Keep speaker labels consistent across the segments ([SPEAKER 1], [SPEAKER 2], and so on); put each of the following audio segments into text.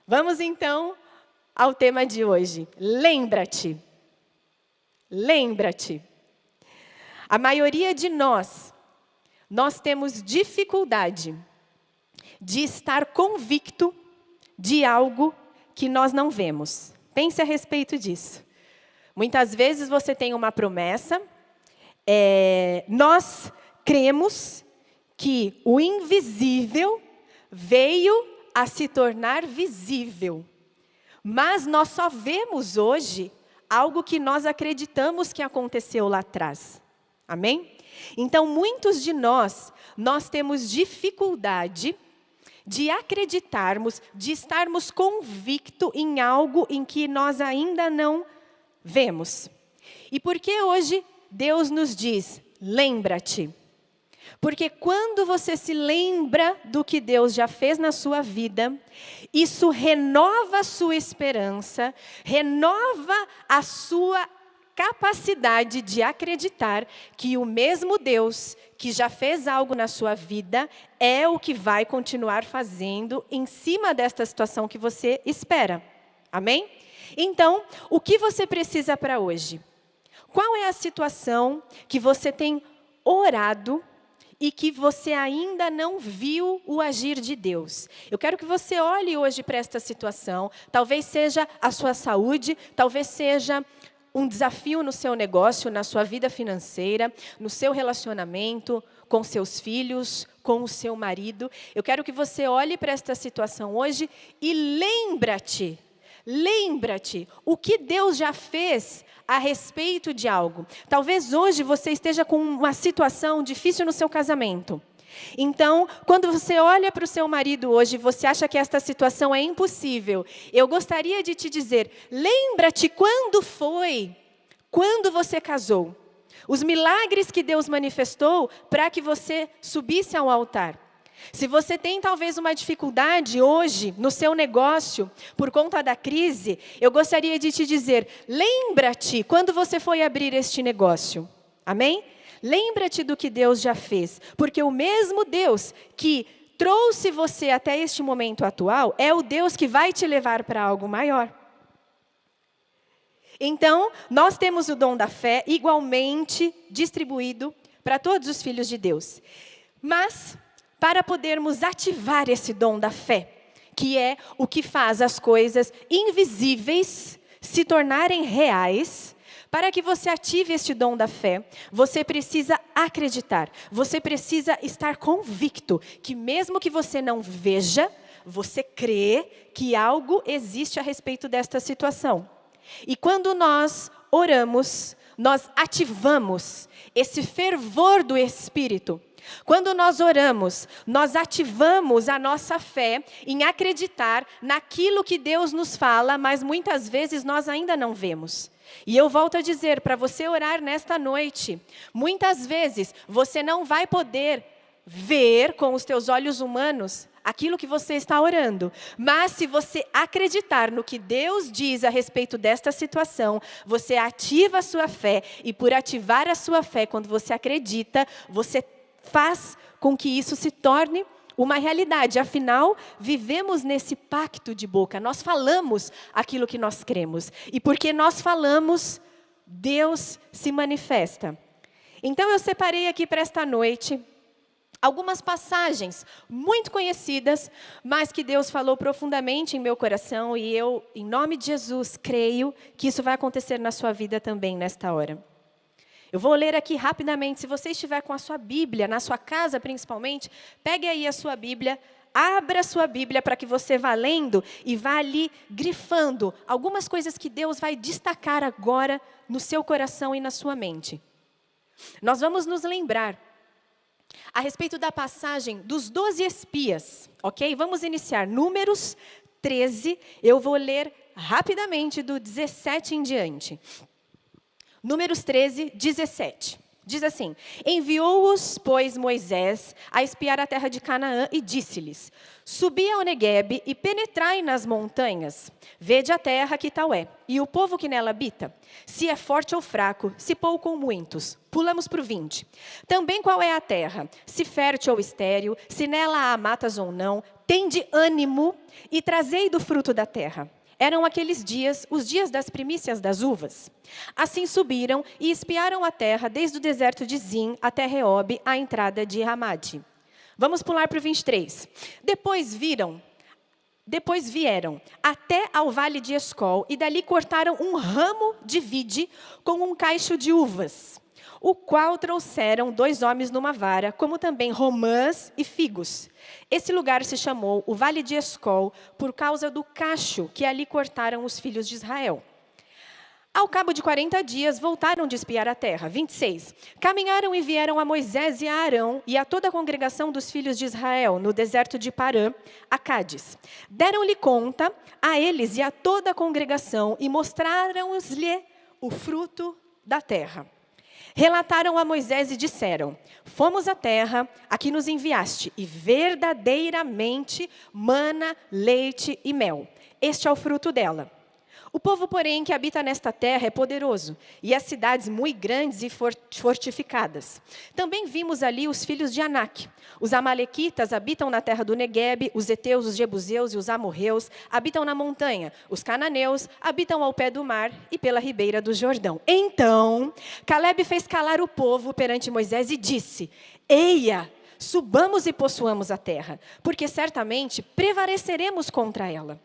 [SPEAKER 1] Vamos então ao tema de hoje. Lembra-te. Lembra-te. A maioria de nós temos dificuldade de estar convicto de algo que nós não vemos. Pense a respeito disso. Muitas vezes você tem uma promessa, nós cremos que o invisível veio a se tornar visível. Mas nós só vemos hoje algo que nós acreditamos que aconteceu lá atrás. Amém? Então, muitos de nós temos dificuldade de acreditarmos, de estarmos convictos em algo em que nós ainda não vemos. E por que hoje Deus nos diz, lembra-te? Porque quando você se lembra do que Deus já fez na sua vida, isso renova a sua esperança, renova a sua capacidade de acreditar que o mesmo Deus que já fez algo na sua vida é o que vai continuar fazendo em cima desta situação que você espera. Amém? Então, o que você precisa para hoje? Qual é a situação que você tem orado e que você ainda não viu o agir de Deus? Eu quero que você olhe hoje para esta situação. Talvez seja a sua saúde, talvez seja um desafio no seu negócio, na sua vida financeira, no seu relacionamento com seus filhos, com o seu marido. Eu quero que você olhe para esta situação hoje e lembra-te o que Deus já fez a respeito de algo. Talvez hoje você esteja com uma situação difícil no seu casamento. Então, quando você olha para o seu marido hoje, você acha que esta situação é impossível. Eu gostaria de te dizer, lembra-te quando você casou. Os milagres que Deus manifestou para que você subisse ao altar. Se você tem talvez uma dificuldade hoje no seu negócio, por conta da crise, eu gostaria de te dizer, lembra-te quando você foi abrir este negócio. Amém? Lembra-te do que Deus já fez, porque o mesmo Deus que trouxe você até este momento atual, é o Deus que vai te levar para algo maior. Então, nós temos o dom da fé igualmente distribuído para todos os filhos de Deus. Mas, para podermos ativar esse dom da fé, que é o que faz as coisas invisíveis se tornarem reais, para que você ative este dom da fé, você precisa acreditar, você precisa estar convicto que mesmo que você não veja, você crê que algo existe a respeito desta situação. E quando nós oramos, nós ativamos esse fervor do Espírito. Quando nós oramos, nós ativamos a nossa fé em acreditar naquilo que Deus nos fala, mas muitas vezes nós ainda não vemos. E eu volto a dizer, para você orar nesta noite, muitas vezes você não vai poder ver com os teus olhos humanos aquilo que você está orando. Mas se você acreditar no que Deus diz a respeito desta situação, você ativa a sua fé. E por ativar a sua fé, quando você acredita, você faz com que isso se torne uma realidade. Afinal, vivemos nesse pacto de boca. Nós falamos aquilo que nós cremos. E porque nós falamos, Deus se manifesta. Então eu separei aqui para esta noite algumas passagens muito conhecidas, mas que Deus falou profundamente em meu coração. E eu, em nome de Jesus, creio que isso vai acontecer na sua vida também nesta hora. Eu vou ler aqui rapidamente. Se você estiver com a sua Bíblia, na sua casa principalmente, pegue aí a sua Bíblia, abra a sua Bíblia para que você vá lendo e vá ali grifando algumas coisas que Deus vai destacar agora no seu coração e na sua mente. Nós vamos nos lembrar a respeito da passagem dos 12 espias, ok? Vamos iniciar. Números 13, eu vou ler rapidamente do 17 em diante. Números 13, 17. Diz assim: enviou-os, pois, Moisés a espiar a terra de Canaã e disse-lhes: subi ao Neguebe e penetrai nas montanhas. Vede a terra que tal é, e o povo que nela habita, se é forte ou fraco, se pouco ou muitos. Pulamos para o 20. Também qual é a terra, se fértil ou estéril, se nela há matas ou não, tende ânimo e trazei do fruto da terra. Eram aqueles dias, os dias das primícias das uvas. Assim subiram e espiaram a terra, desde o deserto de Zim até Reobe, a entrada de Ramade. Vamos pular para o 23. Depois vieram até ao vale de Escol, e dali cortaram um ramo de vide com um caixo de uvas, o qual trouxeram 2 homens numa vara, como também romãs e figos. Esse lugar se chamou o Vale de Escol, por causa do cacho que ali cortaram os filhos de Israel. Ao cabo de 40 dias, voltaram de espiar a terra. 26. Caminharam e vieram a Moisés e a Arão e a toda a congregação dos filhos de Israel, no deserto de Parã, a Cádiz. Deram-lhe conta a eles e a toda a congregação e mostraram-lhe o fruto da terra. Relataram a Moisés e disseram: fomos à terra a que nos enviaste, e verdadeiramente mana, leite e mel. Este é o fruto dela. O povo, porém, que habita nesta terra é poderoso, e as cidades muito grandes e fortificadas. Também vimos ali os filhos de Anak. Os amalequitas habitam na terra do Neguebe, os heteus, os jebuseus e os amorreus habitam na montanha. Os cananeus habitam ao pé do mar e pela ribeira do Jordão. Então, Calebe fez calar o povo perante Moisés e disse: eia, subamos e possuamos a terra, porque certamente prevaleceremos contra ela.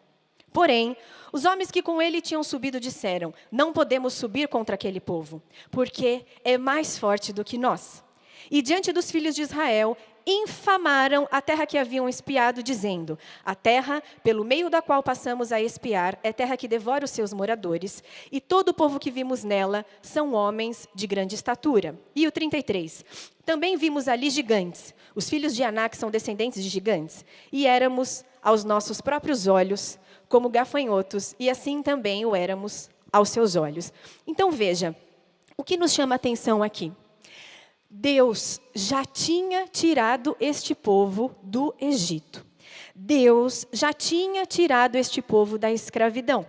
[SPEAKER 1] Porém, os homens que com ele tinham subido disseram: não podemos subir contra aquele povo, porque é mais forte do que nós. E diante dos filhos de Israel, infamaram a terra que haviam espiado, dizendo: a terra pelo meio da qual passamos a espiar é terra que devora os seus moradores, e todo o povo que vimos nela são homens de grande estatura. E o 33. Também vimos ali gigantes. Os filhos de Anak são descendentes de gigantes, e éramos aos nossos próprios olhos como gafanhotos, e assim também o éramos aos seus olhos. Então veja, o que nos chama a atenção aqui? Deus já tinha tirado este povo do Egito. Deus já tinha tirado este povo da escravidão.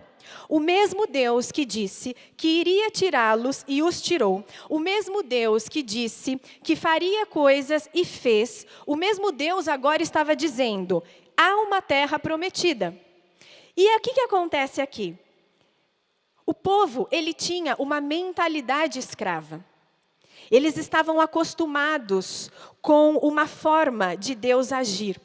[SPEAKER 1] O mesmo Deus que disse que iria tirá-los e os tirou, o mesmo Deus que disse que faria coisas e fez, o mesmo Deus agora estava dizendo: há uma terra prometida. E o que acontece aqui? O povo, ele tinha uma mentalidade escrava. Eles estavam acostumados com uma forma de Deus agir.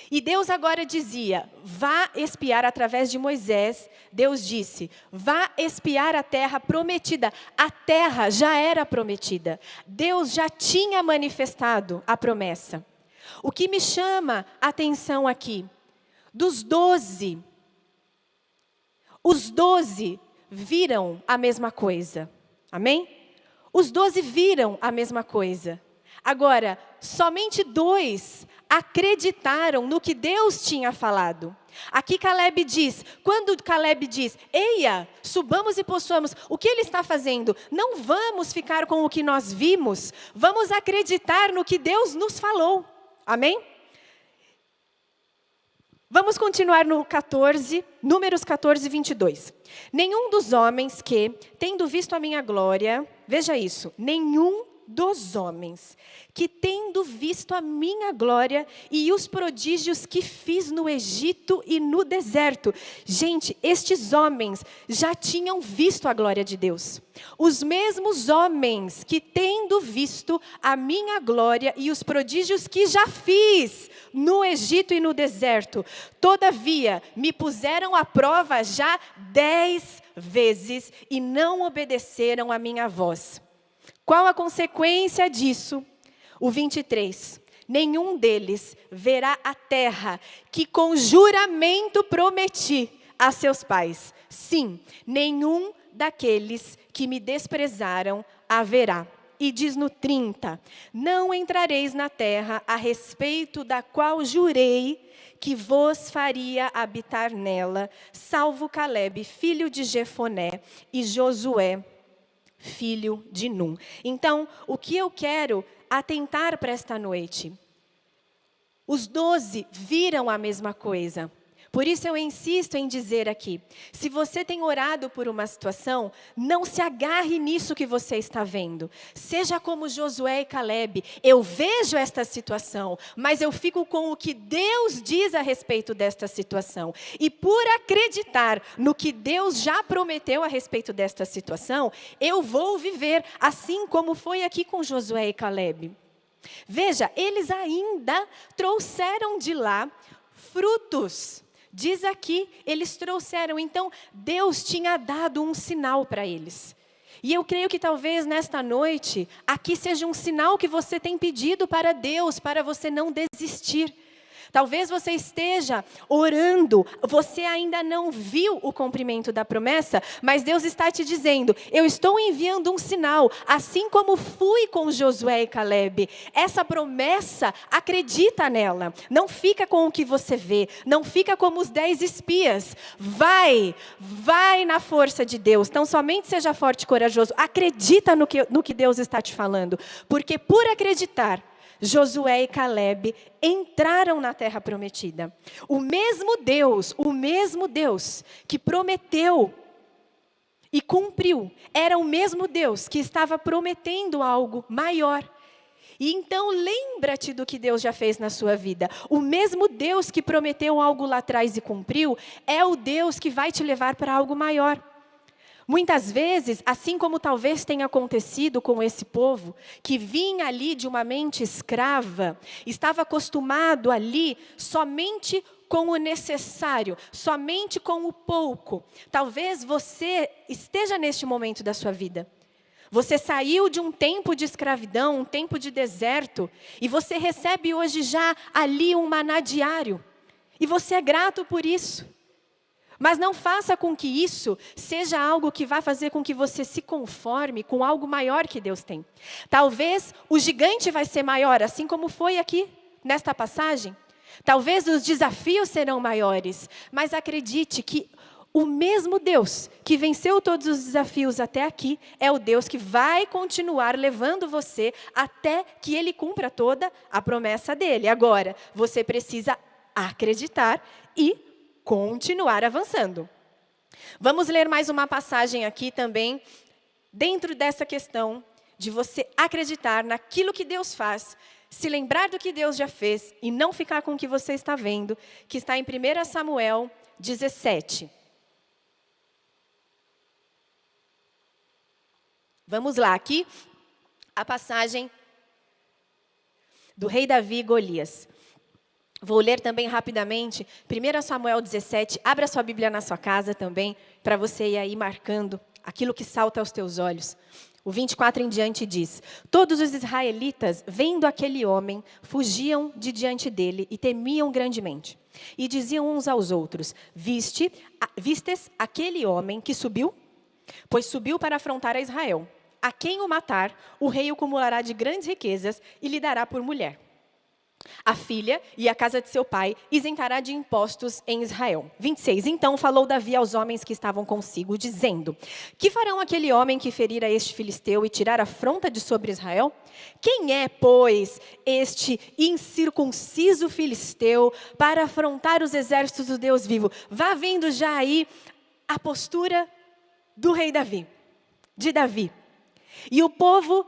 [SPEAKER 1] E Deus agora dizia: vá espiar através de Moisés. Deus disse: vá espiar a terra prometida. A terra já era prometida. Deus já tinha manifestado a promessa. O que me chama a atenção aqui, dos 12, os 12 viram a mesma coisa. Amém? Os 12 viram a mesma coisa. Agora, somente 2 acreditaram no que Deus tinha falado. Aqui Calebe diz, quando Calebe diz: eia, subamos e possuamos, o que ele está fazendo? Não vamos ficar com o que nós vimos, vamos acreditar no que Deus nos falou. Amém? Vamos continuar no 14, Números 14, 22. Nenhum dos homens que, tendo visto a minha glória, veja isso, nenhum dos homens que, tendo visto a minha glória e os prodígios que fiz no Egito e no deserto. Gente, estes homens já tinham visto a glória de Deus. Os mesmos homens que, tendo visto a minha glória e os prodígios que já fiz no Egito e no deserto, todavia me puseram à prova já 10 vezes e não obedeceram a minha voz. Qual a consequência disso? O 23. Nenhum deles verá a terra que com juramento prometi a seus pais. Sim, nenhum daqueles que me desprezaram a verá. E diz no 30, não entrareis na terra a respeito da qual jurei que vos faria habitar nela, salvo Calebe, filho de Jefoné, e Josué, filho de Num. Então, o que eu quero atentar para esta noite? Os 12 viram a mesma coisa. Por isso eu insisto em dizer aqui, se você tem orado por uma situação, não se agarre nisso que você está vendo. Seja como Josué e Calebe, eu vejo esta situação, mas eu fico com o que Deus diz a respeito desta situação. E por acreditar no que Deus já prometeu a respeito desta situação, eu vou viver assim como foi aqui com Josué e Calebe. Veja, eles ainda trouxeram de lá frutos. Diz aqui, eles trouxeram, então Deus tinha dado um sinal para eles. E eu creio que talvez nesta noite, aqui seja um sinal que você tem pedido para Deus, para você não desistir. Talvez você esteja orando, você ainda não viu o cumprimento da promessa, mas Deus está te dizendo, eu estou enviando um sinal, assim como fui com Josué e Calebe. Essa promessa, acredita nela, não fica com o que você vê, não fica como os 10 espias. Vai na força de Deus, então somente seja forte e corajoso, acredita no que Deus está te falando, porque por acreditar, Josué e Calebe entraram na terra prometida. O mesmo Deus que prometeu e cumpriu, era o mesmo Deus que estava prometendo algo maior. E então lembra-te do que Deus já fez na sua vida. O mesmo Deus que prometeu algo lá atrás e cumpriu, é o Deus que vai te levar para algo maior. Muitas vezes, assim como talvez tenha acontecido com esse povo, que vinha ali de uma mente escrava, estava acostumado ali somente com o necessário, somente com o pouco. Talvez você esteja neste momento da sua vida. Você saiu de um tempo de escravidão, um tempo de deserto, e você recebe hoje já ali um maná diário. E você é grato por isso. Mas não faça com que isso seja algo que vá fazer com que você se conforme com algo maior que Deus tem. Talvez o gigante vai ser maior, assim como foi aqui nesta passagem. Talvez os desafios serão maiores, mas acredite que o mesmo Deus que venceu todos os desafios até aqui, é o Deus que vai continuar levando você até que Ele cumpra toda a promessa dEle. Agora, você precisa acreditar e continuar avançando. Vamos ler mais uma passagem aqui também, dentro dessa questão de você acreditar naquilo que Deus faz, se lembrar do que Deus já fez e não ficar com o que você está vendo, que está em 1 Samuel 17. Vamos lá, aqui a passagem do rei Davi e Golias. Vou ler também rapidamente, 1 Samuel 17, abra sua Bíblia na sua casa também, para você ir aí marcando aquilo que salta aos teus olhos. O 24 em diante diz, todos os israelitas, vendo aquele homem, fugiam de diante dele e temiam grandemente. E diziam uns aos outros, vistes aquele homem que subiu? Pois subiu para afrontar a Israel. A quem o matar, o rei o acumulará de grandes riquezas e lhe dará por mulher. A filha e a casa de seu pai isentará de impostos em Israel. 26. Então falou Davi aos homens que estavam consigo, dizendo, que farão aquele homem que ferir a este filisteu e tirar a afronta de sobre Israel? Quem é, pois, este incircunciso filisteu para afrontar os exércitos do Deus vivo? Vá vendo já aí a postura do rei Davi, de Davi. E o povo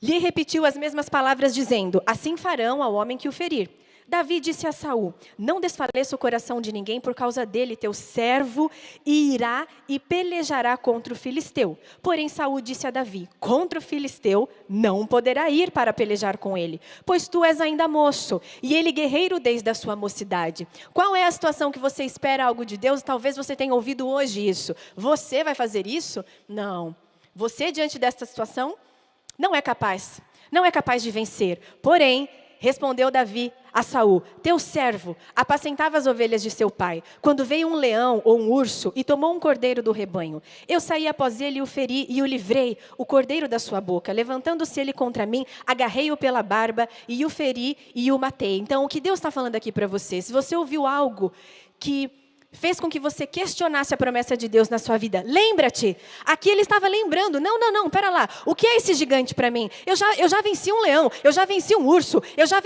[SPEAKER 1] lhe repetiu as mesmas palavras, dizendo, assim farão ao homem que o ferir. Davi disse a Saul, não desfaleça o coração de ninguém por causa dele, teu servo irá e pelejará contra o filisteu. Porém Saul disse a Davi, contra o filisteu não poderá ir para pelejar com ele, pois tu és ainda moço, e ele guerreiro desde a sua mocidade. Qual é a situação que você espera algo de Deus? Talvez você tenha ouvido hoje isso. Você vai fazer isso? Não. Você diante desta situação não é capaz de vencer. Porém, respondeu Davi a Saul, teu servo apacentava as ovelhas de seu pai, quando veio um leão ou um urso e tomou um cordeiro do rebanho. Eu saí após ele e o feri e o livrei, o cordeiro da sua boca. Levantando-se ele contra mim, agarrei-o pela barba e o feri e o matei. Então, o que Deus está falando aqui para você? Se você ouviu algo que fez com que você questionasse a promessa de Deus na sua vida? Lembra-te. Aqui ele estava lembrando. Não, pera lá. O que é esse gigante para mim? Eu já venci um leão, eu já venci um urso, eu já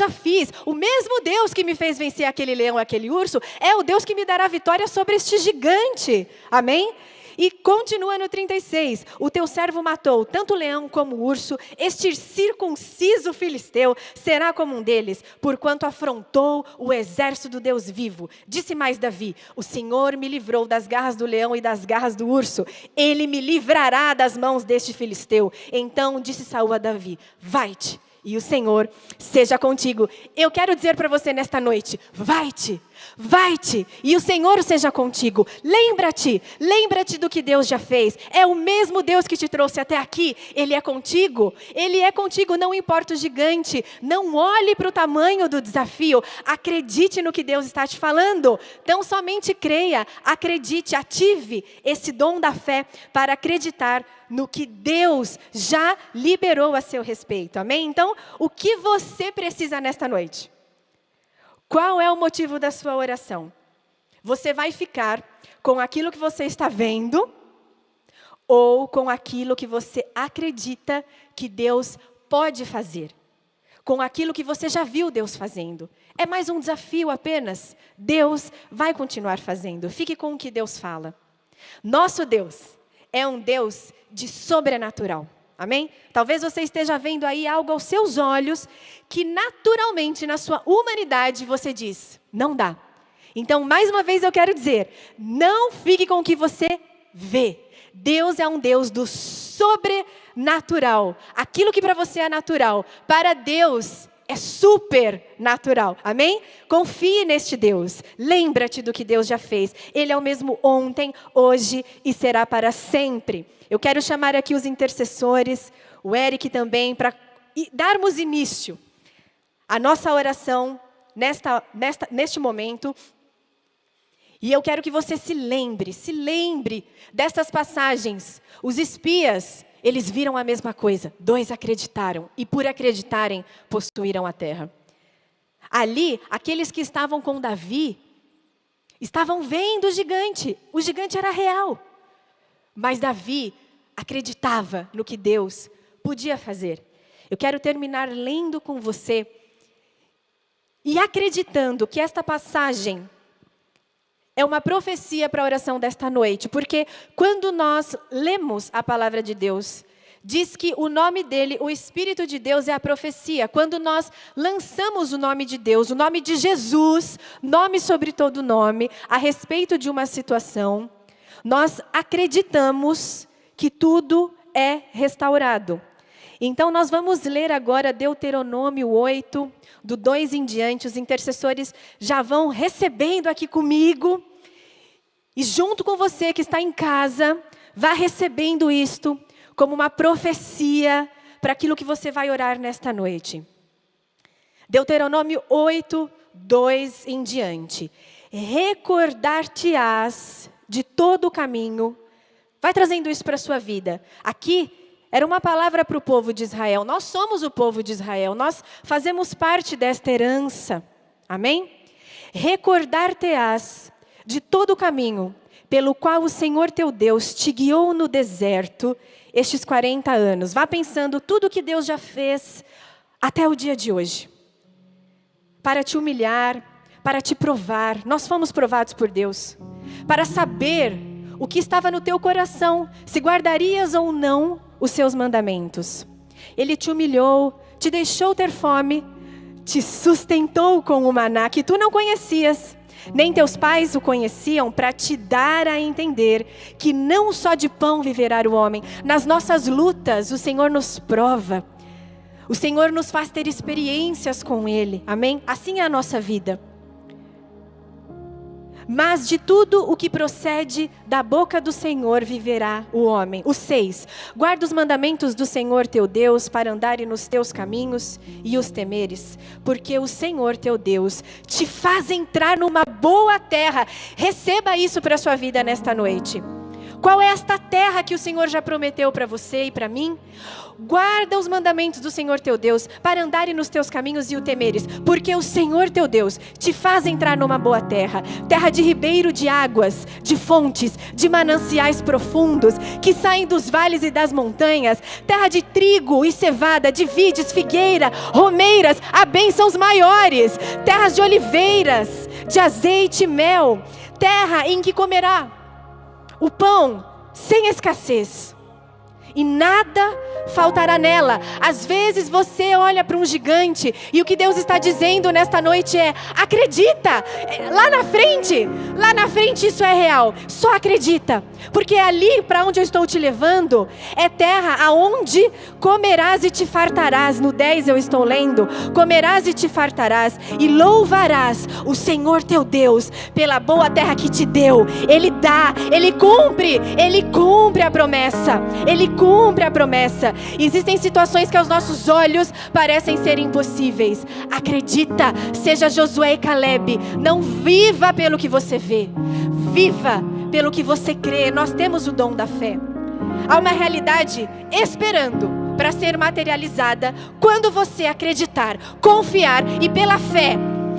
[SPEAKER 1] fiz. O mesmo Deus que me fez vencer aquele leão, aquele urso, é o Deus que me dará vitória sobre este gigante. Amém? E continua no 36, o teu servo matou tanto o leão como o urso, este circunciso filisteu será como um deles, porquanto afrontou o exército do Deus vivo. Disse mais Davi, o Senhor me livrou das garras do leão e das garras do urso, ele me livrará das mãos deste filisteu. Então disse Saul a Davi, vai-te, e o Senhor seja contigo. Eu quero dizer para você nesta noite, vai-te, e o Senhor seja contigo. Lembra-te do que Deus já fez. É o mesmo Deus que te trouxe até aqui. Ele é contigo, não importa o gigante. Não olhe para o tamanho do desafio. Acredite no que Deus está te falando. Então somente creia, acredite, ative esse dom da fé para acreditar no que Deus já liberou a seu respeito. Amém? Então, o que você precisa nesta noite? Qual é o motivo da sua oração? Você vai ficar com aquilo que você está vendo ou com aquilo que você acredita que Deus pode fazer? Com aquilo que você já viu Deus fazendo? É mais um desafio apenas. Deus vai continuar fazendo. Fique com o que Deus fala. Nosso Deus é um Deus de sobrenatural. Amém? Talvez você esteja vendo aí algo aos seus olhos que naturalmente na sua humanidade você diz, não dá. Então, mais uma vez eu quero dizer, não fique com o que você vê. Deus é um Deus do sobrenatural. Aquilo que para você é natural, para Deus é supernatural. Amém? Confie neste Deus. Lembra-te do que Deus já fez. Ele é o mesmo ontem, hoje e será para sempre. Eu quero chamar aqui os intercessores, o Eric também, para darmos início à nossa oração neste momento. E eu quero que você se lembre destas passagens. Os espias, eles viram a mesma coisa. 2 acreditaram e por acreditarem, possuíram a terra. Ali, aqueles que estavam com Davi, estavam vendo o gigante. O gigante era real. Mas Davi acreditava no que Deus podia fazer. Eu quero terminar lendo com você e acreditando que esta passagem é uma profecia para a oração desta noite. Porque quando nós lemos a palavra de Deus, diz que o nome dele, o Espírito de Deus é a profecia. Quando nós lançamos o nome de Deus, o nome de Jesus, nome sobre todo nome, a respeito de uma situação, nós acreditamos que tudo é restaurado. Então nós vamos ler agora Deuteronômio 8, do 2 em diante. Os intercessores já vão recebendo aqui comigo. E junto com você que está em casa, vá recebendo isto como uma profecia para aquilo que você vai orar nesta noite. Deuteronômio 8, 2 em diante. Recordar-te-ás de todo o caminho. Vai trazendo isso para a sua vida. Aqui era uma palavra para o povo de Israel. Nós somos o povo de Israel. Nós fazemos parte desta herança. Amém? Recordar-te-ás de todo o caminho pelo qual o Senhor teu Deus te guiou no deserto estes 40 anos. Vá pensando tudo que Deus já fez até o dia de hoje. Para te humilhar, para te provar. Nós fomos provados por Deus. Para saber o que estava no teu coração, se guardarias ou não os seus mandamentos. Ele te humilhou, te deixou ter fome, te sustentou com o maná que tu não conhecias, nem teus pais o conheciam, para te dar a entender que não só de pão viverá o homem. Nas nossas lutas, o Senhor nos prova. O Senhor nos faz ter experiências com Ele. Amém? Assim é a nossa vida. Mas de tudo o que procede da boca do Senhor viverá o homem. O 6. Guarda os mandamentos do Senhor teu Deus para andares nos teus caminhos e os temeres. Porque o Senhor teu Deus te faz entrar numa boa terra. Receba isso para a sua vida nesta noite. Qual é esta terra que o Senhor já prometeu para você e para mim? Guarda os mandamentos do Senhor teu Deus, para andares nos teus caminhos e o temeres, porque o Senhor teu Deus te faz entrar numa boa terra, terra de ribeiro de águas, de fontes, de mananciais profundos, que saem dos vales e das montanhas, terra de trigo e cevada, de vides, figueira, romeiras, há bênçãos maiores, terras de oliveiras, de azeite e mel, terra em que comerá o pão sem escassez, e nada faltará nela. Às vezes você olha para um gigante, e o que Deus está dizendo nesta noite é: acredita, lá na frente isso é real, só acredita, porque ali para onde eu estou te levando, é terra aonde comerás e te fartarás. No 10 eu estou lendo: comerás e te fartarás, e louvarás o Senhor teu Deus, pela boa terra que te deu. Ele dá, Ele cumpre a promessa, Ele cumpre a promessa. Existem situações que aos nossos olhos parecem ser impossíveis. Acredita, seja Josué e Calebe, não viva pelo que você vê, viva pelo que você crê. Nós temos o dom da fé. Há uma realidade esperando para ser materializada quando você acreditar, confiar e pela fé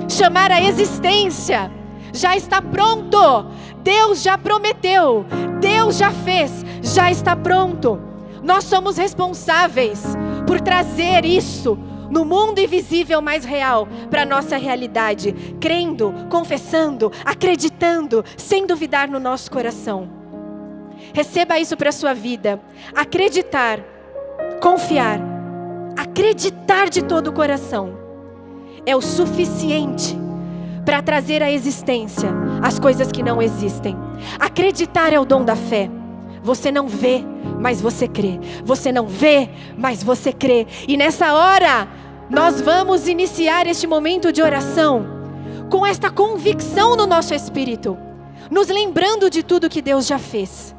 [SPEAKER 1] chamar a existência. Já está pronto, Deus já prometeu, Deus já fez, já está pronto. Nós somos responsáveis por trazer isso no mundo invisível mais real para a nossa realidade, crendo, confessando, acreditando, sem duvidar no nosso coração. Receba isso para a sua vida. Acreditar, confiar, acreditar de todo o coração é o suficiente para trazer à existência as coisas que não existem. Acreditar é o dom da fé. Você não vê, mas você crê. Você não vê, mas você crê. E nessa hora, nós vamos iniciar este momento de oração com esta convicção no nosso espírito, nos lembrando de tudo que Deus já fez.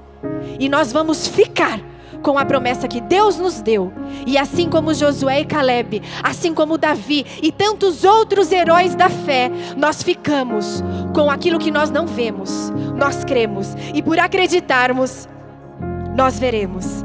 [SPEAKER 1] E nós vamos ficar com a promessa que Deus nos deu. E assim como Josué e Calebe, assim como Davi e tantos outros heróis da fé, nós ficamos com aquilo que nós não vemos. Nós cremos, e por acreditarmos, nós veremos.